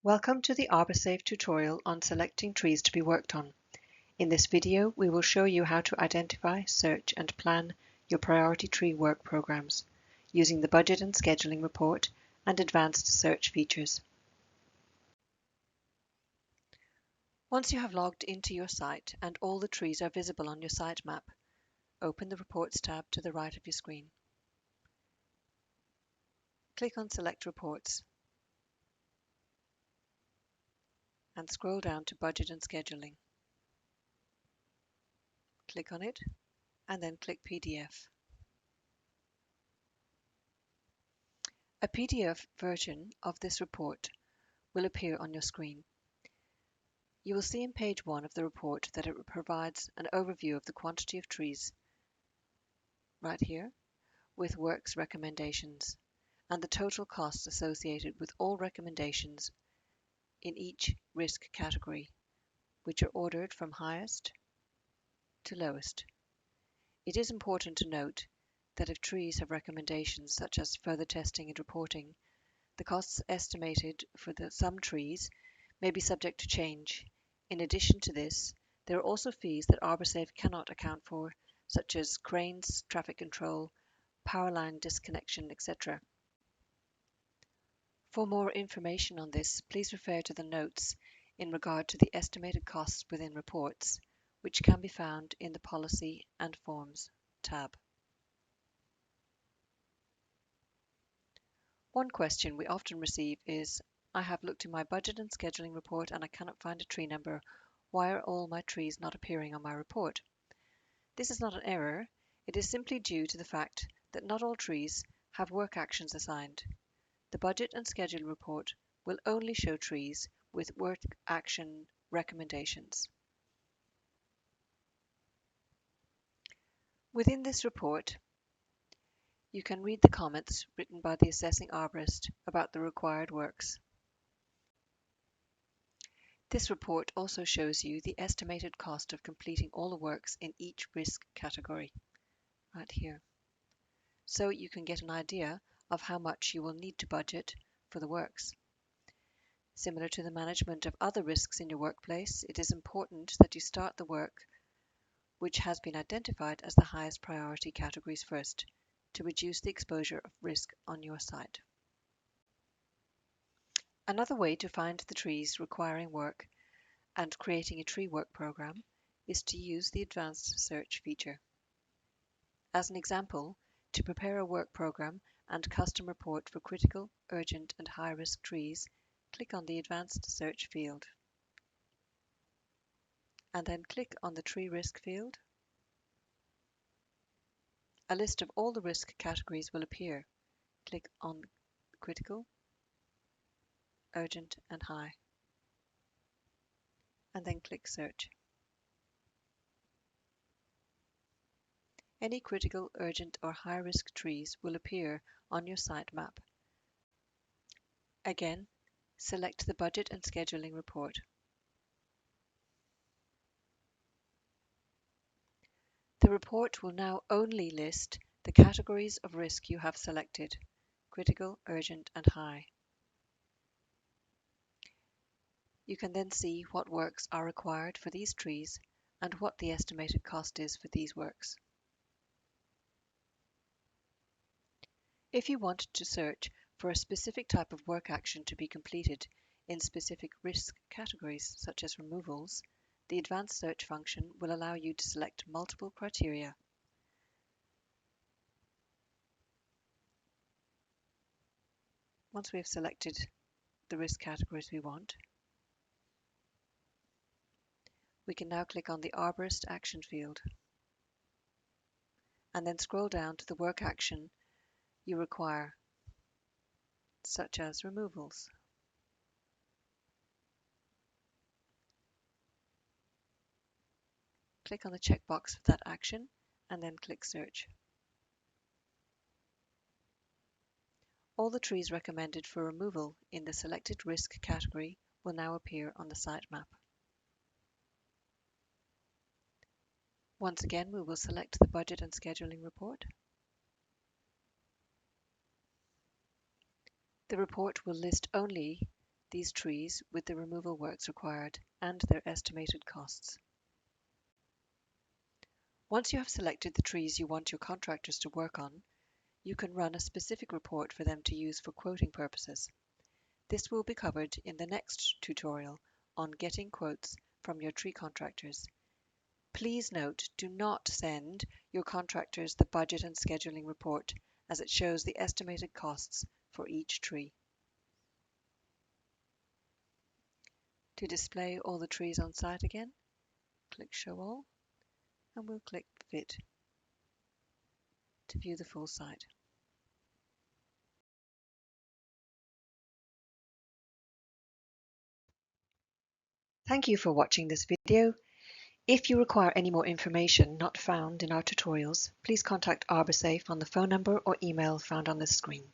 Welcome to the ArborSafe tutorial on selecting trees to be worked on. In this video, we will show you how to identify, search and plan your priority tree work programs using the budget and scheduling report and advanced search features. Once you have logged into your site and all the trees are visible on your site map, open the Reports tab to the right of your screen. Click on Select Reports and scroll down to Budget and Scheduling. Click on it and then click PDF. A PDF version of this report will appear on your screen. You will see in page 1 of the report that it provides an overview of the quantity of trees right here with works recommendations and the total costs associated with all recommendations in each risk category, which are ordered from highest to lowest. It is important to note that if trees have recommendations such as further testing and reporting, the costs estimated for some trees may be subject to change. In addition to this, there are also fees that ArborSafe cannot account for, such as cranes, traffic control, power line disconnection, etc. For more information on this, please refer to the notes in regard to the estimated costs within reports, which can be found in the Policy and Forms tab. One question we often receive is, I have looked in my budget and scheduling report and I cannot find a tree number. Why are all my trees not appearing on my report? This is not an error. It is simply due to the fact that not all trees have work actions assigned. The budget and schedule report will only show trees with work action recommendations. Within this report, you can read the comments written by the assessing arborist about the required works. This report also shows you the estimated cost of completing all the works in each risk category, right here. So you can get an idea of how much you will need to budget for the works. Similar to the management of other risks in your workplace, it is important that you start the work which has been identified as the highest priority categories first to reduce the exposure of risk on your site. Another way to find the trees requiring work and creating a tree work program is to use the advanced search feature. As an example, to prepare a work program and custom report for critical, urgent and high-risk trees, click on the advanced search field and then click on the tree risk field. A list of all the risk categories will appear. Click on critical, urgent and high and then click search. Any critical, urgent or high-risk trees will appear on your site map. Again, select the budget and scheduling report. The report will now only list the categories of risk you have selected: critical, urgent and high. You can then see what works are required for these trees and what the estimated cost is for these works. If you want to search for a specific type of work action to be completed in specific risk categories, such as removals, the advanced search function will allow you to select multiple criteria. Once we have selected the risk categories we want, we can now click on the Arborist Action field and then scroll down to the work action you require, such as removals. Click on the checkbox for that action and then click Search. All the trees recommended for removal in the selected risk category will now appear on the site map. Once again, we will select the budget and scheduling report. The report will list only these trees with the removal works required and their estimated costs. Once you have selected the trees you want your contractors to work on, you can run a specific report for them to use for quoting purposes. This will be covered in the next tutorial on getting quotes from your tree contractors. Please note, do not send your contractors the budget and scheduling report as it shows the estimated costs for each tree. To display all the trees on site again, click Show All, and we'll click Fit to view the full site. Thank you for watching this video. If you require any more information not found in our tutorials, please contact ArborSafe on the phone number or email found on this screen.